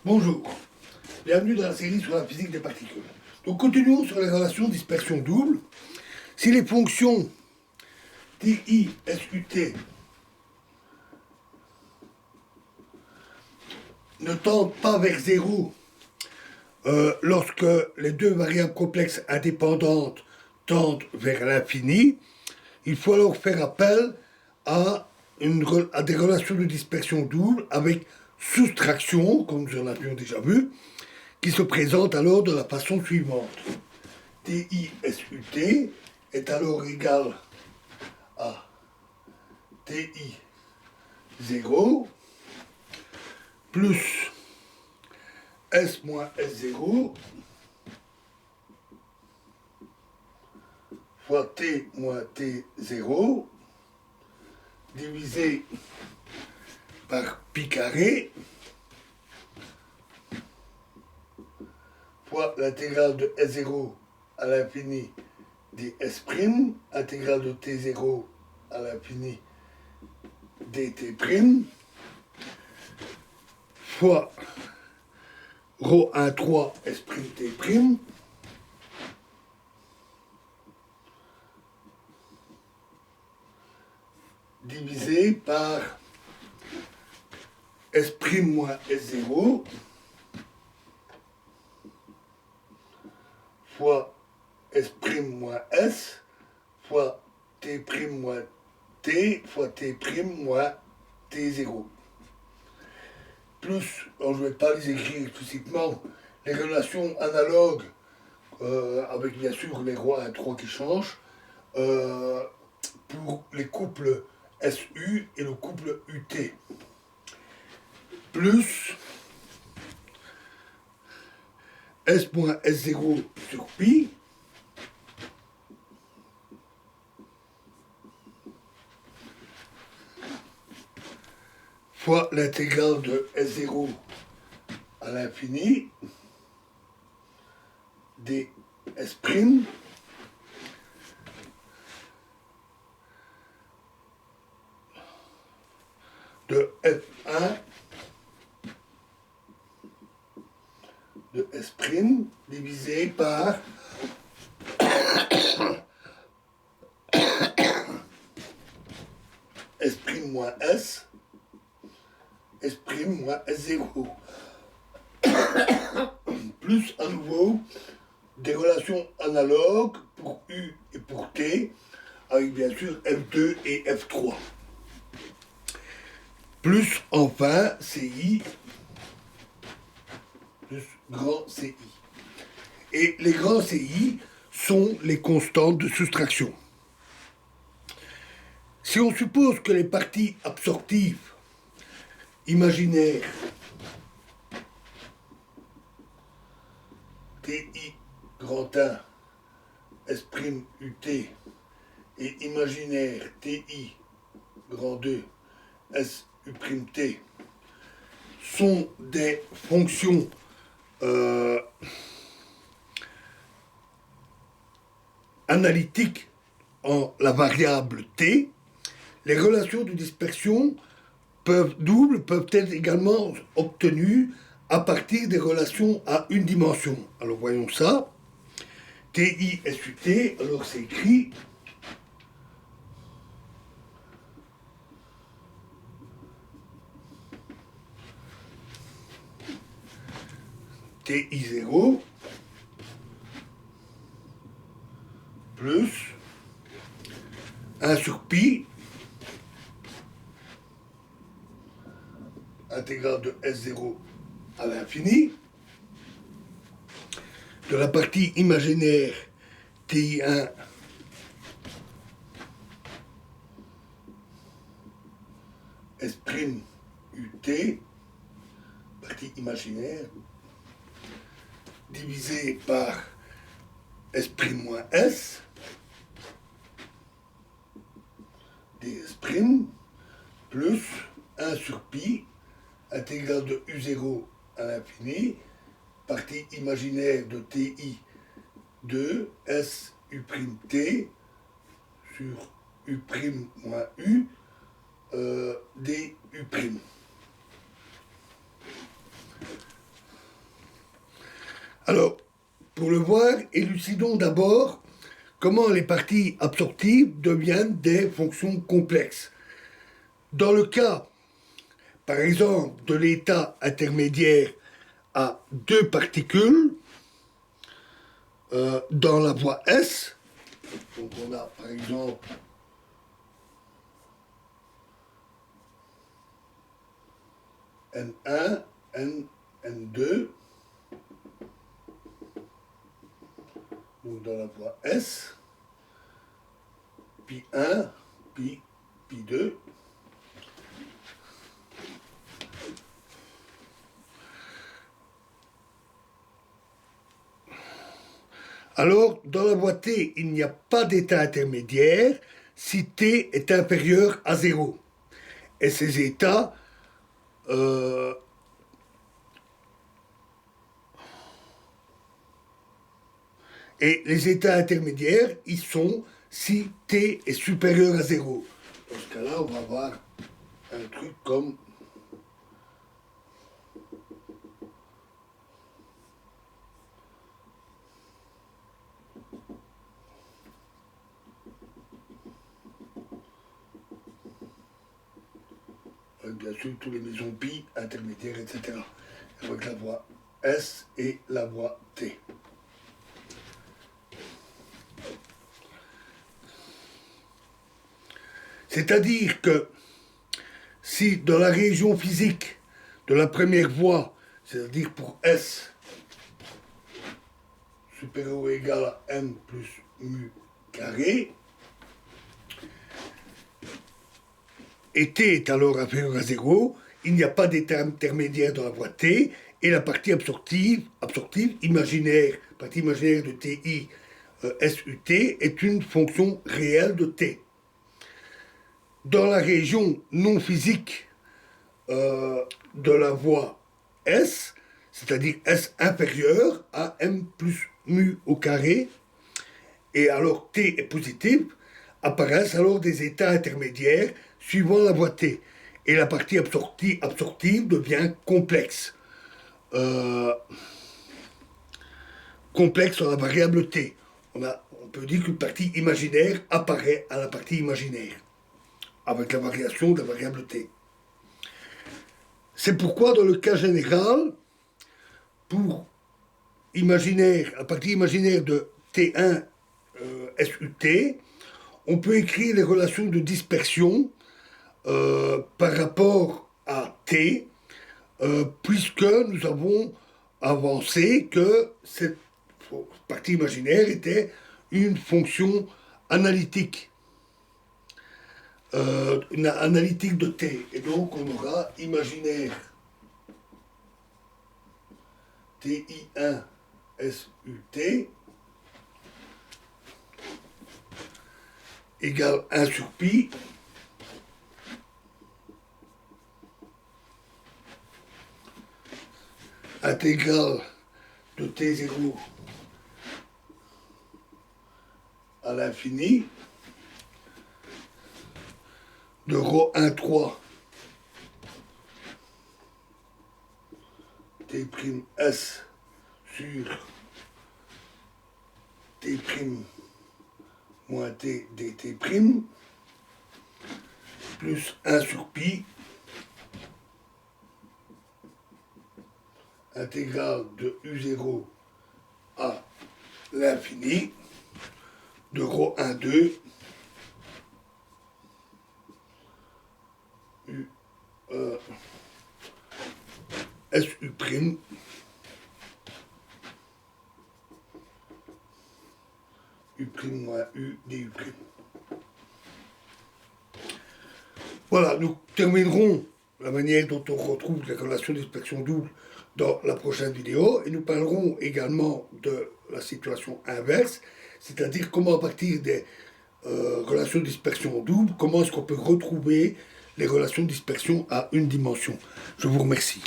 Bonjour, bienvenue dans la série sur la physique des particules. Donc continuons sur les relations dispersion double. Si les fonctions TI, SUT ne tendent pas vers 0 lorsque les deux variables complexes indépendantes tendent vers l'infini, il faut alors faire appel à des relations de dispersion double avec soustraction, comme nous en avions déjà vu, qui se présente alors de la façon suivante. TI-SUT est alors égal à TI0 plus S moins S0 fois T moins T0 divisé par pi carré fois l'intégrale de S0 à l'infini ds', intégrale de T0 à l'infini dt', fois ρ13 s'T', divisé par S' moins S0 fois S' moins S fois T' moins T fois T' moins T0. Plus, alors je ne vais pas les écrire explicitement, les relations analogues, avec bien sûr les rois à 3 qui changent, pour les couples SU et le couple UT. Plus S moins S0 sur pi fois l'intégrale de S0 à l'infini ds' de F1 de S' divisé par S' moins S, S' moins S0. Plus à nouveau des relations analogues pour U et pour T, avec bien sûr F2 et F3. Plus enfin CI, plus grand CI. Et les grands CI sont les constantes de soustraction. Si on suppose que les parties absorptives imaginaires TI grand 1 S' UT et imaginaire TI grand 2 S U'T sont des fonctions analytiques en la variable T, les relations de dispersion doubles peuvent être également obtenues à partir des relations à une dimension. Alors voyons ça. TI SUT, alors c'est écrit TI0 plus 1 sur pi intégrale de S0 à l'infini de la partie imaginaire TI1 S' UT, partie imaginaire, divisé par S' moins S, ds', plus 1 sur pi, intégrale de U0 à l'infini, partie imaginaire de TI 2 S U'T sur U' moins U du'. Alors, pour le voir, élucidons d'abord comment les parties absorptives deviennent des fonctions complexes. Dans le cas, par exemple, de l'état intermédiaire à deux particules, dans la voie S, donc on a par exemple N1, N2, donc dans la voie S, pi 1, pi 2. Alors, dans la voie T, il n'y a pas d'état intermédiaire si T est inférieur à 0. Et ces états et les états intermédiaires, ils sont si T est supérieur à 0. Dans ce cas-là, on va avoir un truc comme bien sûr tous les maisons pi, intermédiaires, etc. Avec la voie S et la voie T. C'est-à-dire que si dans la région physique de la première voie, c'est-à-dire pour S supérieur ou égal à m plus mu carré, et t est alors inférieur à 0, il n'y a pas d'état intermédiaire dans la voie t, et la partie absorptive imaginaire, partie imaginaire de ti SUT est une fonction réelle de t. Dans la région non physique de la voie S, c'est-à-dire S inférieur à m plus mu au carré, et alors t est positif, apparaissent alors des états intermédiaires suivant la voie t. Et la partie absorptive devient complexe. Complexe sur la variable t. On peut dire qu'une partie imaginaire apparaît à la partie imaginaire, avec la variation de la variable t. C'est pourquoi dans le cas général, pour imaginaire, la partie imaginaire de T1 SUT, on peut écrire les relations de dispersion par rapport à T, puisque nous avons avancé que cette partie imaginaire était une fonction analytique. Une analytique de T. Et donc on aura imaginaire TI1 SUT égale 1 sur pi intégrale de T0 à l'infini de rho 1,3 T'(S) sur T' moins T dt' plus 1 sur pi intégrale de U0 à l'infini de rho 1,2 SU' U' moins U du'. Voilà, nous terminerons la manière dont on retrouve les relations de dispersion double dans la prochaine vidéo, et nous parlerons également de la situation inverse, c'est-à-dire comment à partir des relations de dispersion double, comment est-ce qu'on peut retrouver les relations de dispersion à une dimension. Je vous remercie.